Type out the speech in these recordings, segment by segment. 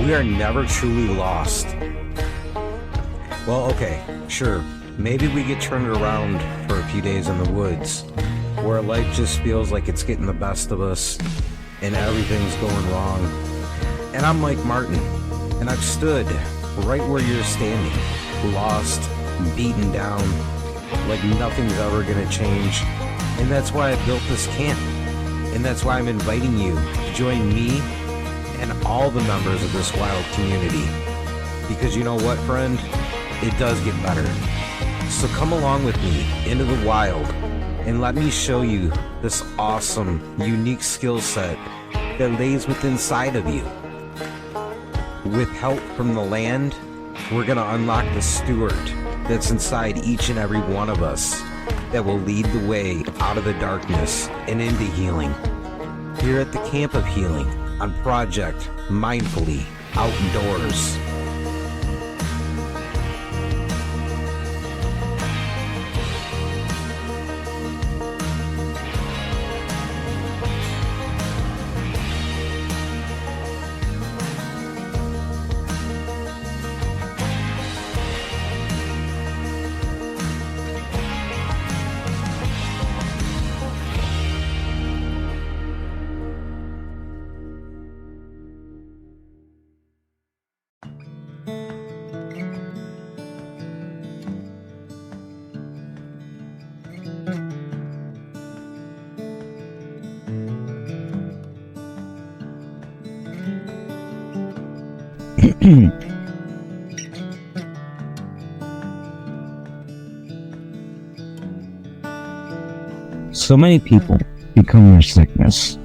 we are never truly lost. Well, okay, sure, maybe we get turned around for a few days in the woods, where life just feels like it's getting the best of us, and everything's going wrong. And I'm Mike Martin, and I've stood right where you're standing, lost, beaten down, like nothing's ever gonna change. And that's why I built this camp. And that's why I'm inviting you to join me and all the members of this wild community. Because you know what, friend? It does get better. So come along with me into the wild and let me show you this awesome, unique skill set that lays within inside of you. With help from the land, we're gonna unlock the steward that's inside each and every one of us that will lead the way out of the darkness and into healing. Here at the Camp of Healing on Project Mindfully Outdoors. So many people become their sickness.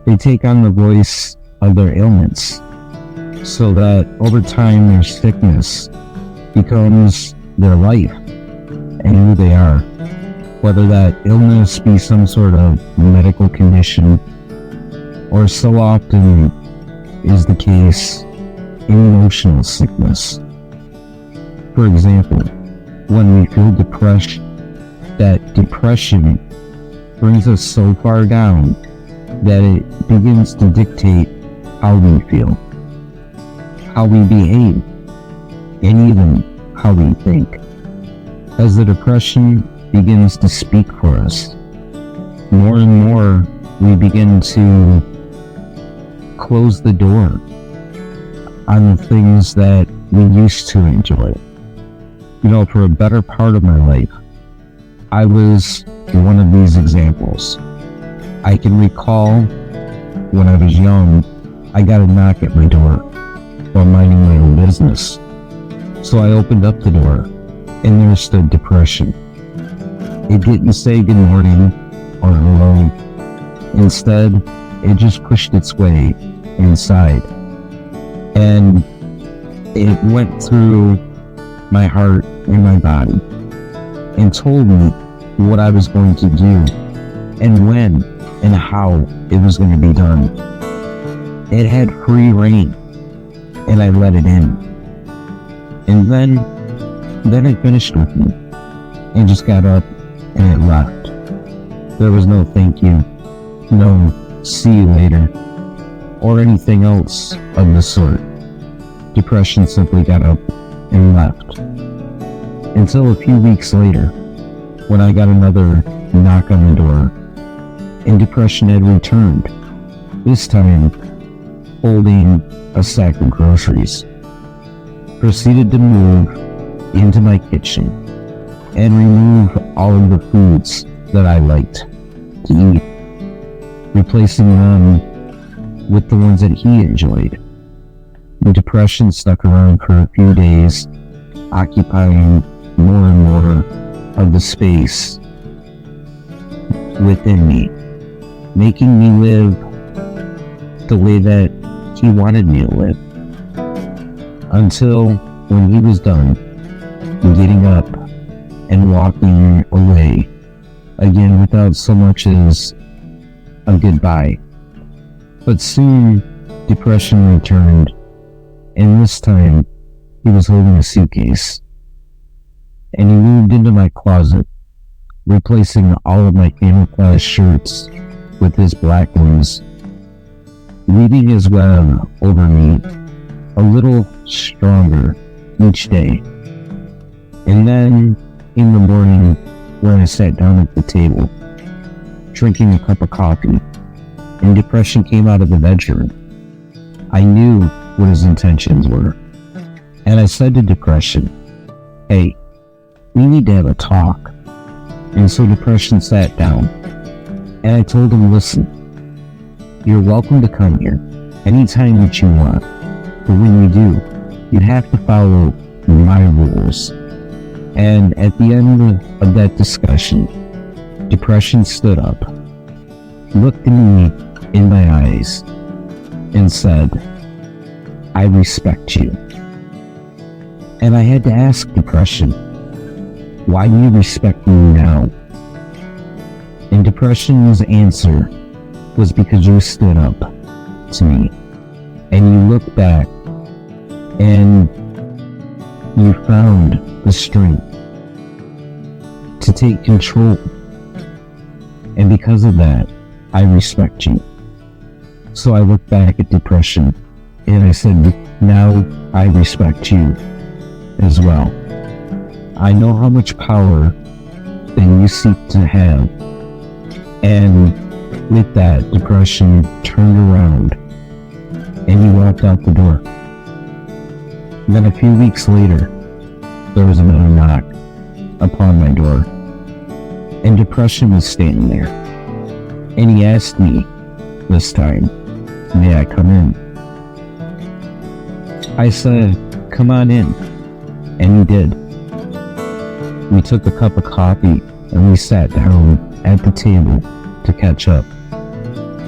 They take on the voice of their ailments, so that over time their sickness becomes their life and who they are. Whether that illness be some sort of medical condition, or so often is the case, emotional sickness. For example, when we feel depressed, that depression brings us so far down that it begins to dictate how we feel, how we behave, and even how we think. As the depression begins to speak for us, more and more we begin to close the door on the things that we used to enjoy. You know, for a better part of my life, I was one of these examples. I can recall when I was young, I got a knock at my door while minding my own business. So I opened up the door, and there stood depression. It didn't say good morning or hello. Instead, it just pushed its way inside. And it went through my heart and my body and told me what I was going to do and when and how it was going to be done. It had free reign, and I let it in. And then it finished with me and just got up and it left. There was no thank you, no see you later, or anything else of the sort. Depression simply got up and left. Until a few weeks later, when I got another knock on the door, and depression had returned, this time holding a sack of groceries. Proceeded to move into my kitchen and remove all of the foods that I liked to eat, replacing them with the ones that he enjoyed. The depression stuck around for a few days, occupying more and more of the space within me, making me live the way that he wanted me to live. Until when he was done getting up and walking away, again without so much as a goodbye. But soon depression returned, and this time he was holding a suitcase. And he moved into my closet, replacing all of my camouflage shirts with his black ones, weaving his web over me a little stronger each day. And then in the morning, when I sat down at the table, drinking a cup of coffee, and depression came out of the bedroom, I knew what his intentions were. And I said to depression, hey, we need to have a talk. And so depression sat down, and I told him, listen, you're welcome to come here anytime that you want, but when you do, you have to follow my rules. And at the end of that discussion, depression stood up, looked at me in my eyes, and said, I respect you. And I had to ask depression, why do you respect me now? And depression's answer was because you stood up to me, and you looked back, and you found the strength to take control. And because of that, I respect you. So I looked back at depression and I said, now I respect you as well. I know how much power that you seek to have. And with that, depression turned around and he walked out the door. And then a few weeks later, there was another knock upon my door, and depression was standing there. And he asked me this time, may I come in? I said, come on in. And he did. We took a cup of coffee and we sat down at the table to catch up.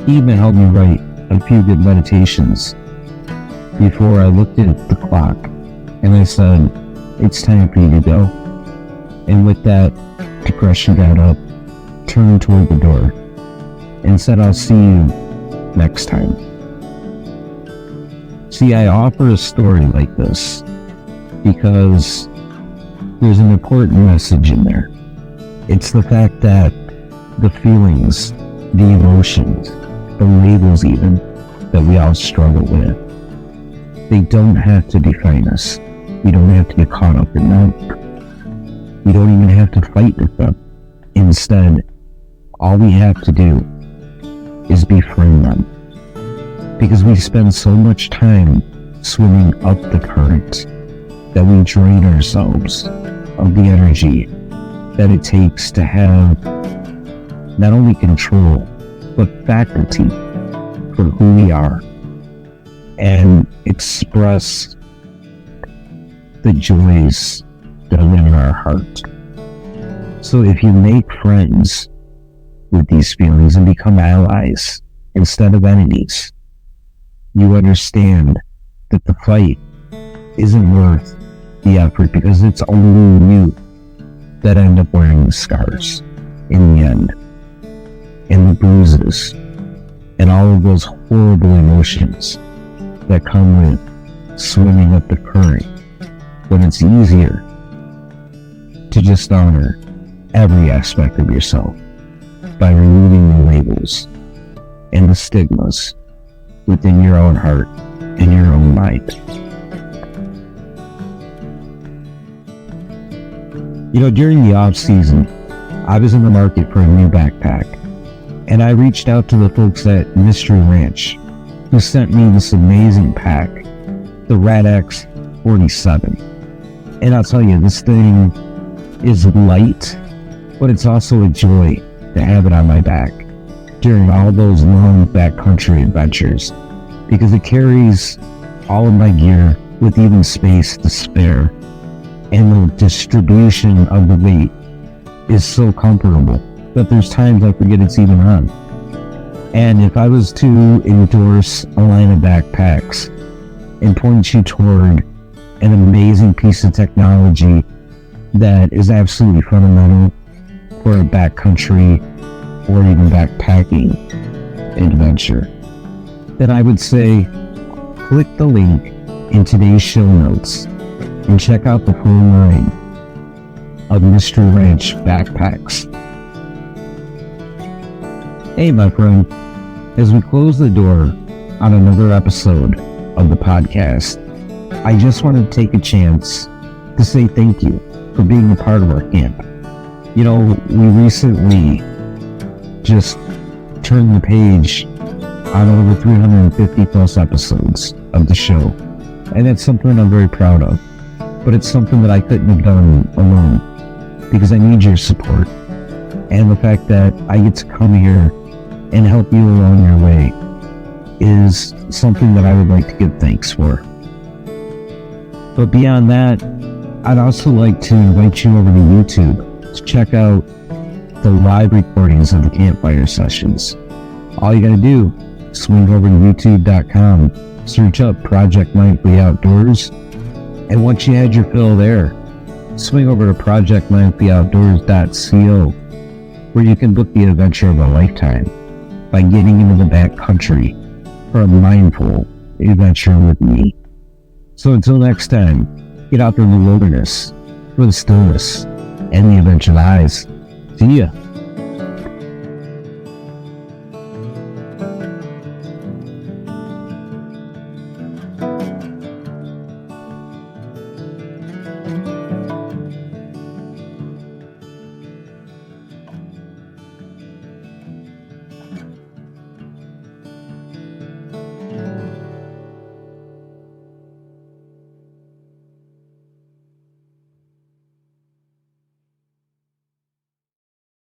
He even helped me write a few good meditations before I looked at the clock and I said, it's time for you to go. And with that, depression got up, turned toward the door, and said, I'll see you next time. See, I offer a story like this because there's an important message in there. It's the fact that the feelings, the emotions, the labels even, that we all struggle with, they don't have to define us. We don't have to get caught up in them. We don't even have to fight with them. Instead, all we have to do is befriend them. Because we spend so much time swimming up the current that we drain ourselves of the energy that it takes to have not only control, but faculty for who we are and express the joys that are in our heart. So if you make friends with these feelings and become allies instead of enemies, you understand that the fight isn't worth the effort because it's only you that end up wearing the scars in the end, and the bruises, and all of those horrible emotions that come with swimming up the current, when it's easier to just honor every aspect of yourself by removing the labels and the stigmas within your own heart and your own mind. You know, during the off season, I was in the market for a new backpack, and I reached out to the folks at Mystery Ranch, who sent me this amazing pack, the Rad-X 47. And I'll tell you, this thing is light, but it's also a joy to have it on my back during all those long backcountry adventures, because it carries all of my gear with even space to spare, and the distribution of the weight is so comfortable that there's times I forget it's even on. And if I was to endorse a line of backpacks and point you toward an amazing piece of technology that is absolutely fundamental for a backcountry or even backpacking adventure, then I would say click the link in today's show notes and check out the full line of Mystery Ranch backpacks. Hey, my friend, as we close the door on another episode of the podcast, I just want to take a chance to say thank you for being a part of our camp. You know, we recently just turned the page on over 350 plus episodes of the show. And it's something I'm very proud of. But it's something that I couldn't have done alone because I need your support. And the fact that I get to come here and help you along your way is something that I would like to give thanks for. But beyond that, I'd also like to invite you over to YouTube to check out the live recordings of the campfire sessions. All you gotta do, swing over to youtube.com, search up Project Mindfully Outdoors, and once you had your fill there, swing over to projectmindfullyoutdoors.co, where you can book the adventure of a lifetime by getting into the backcountry for a mindful adventure with me. So until next time, get out there in the wilderness for the stillness and the adventure lies. See ya.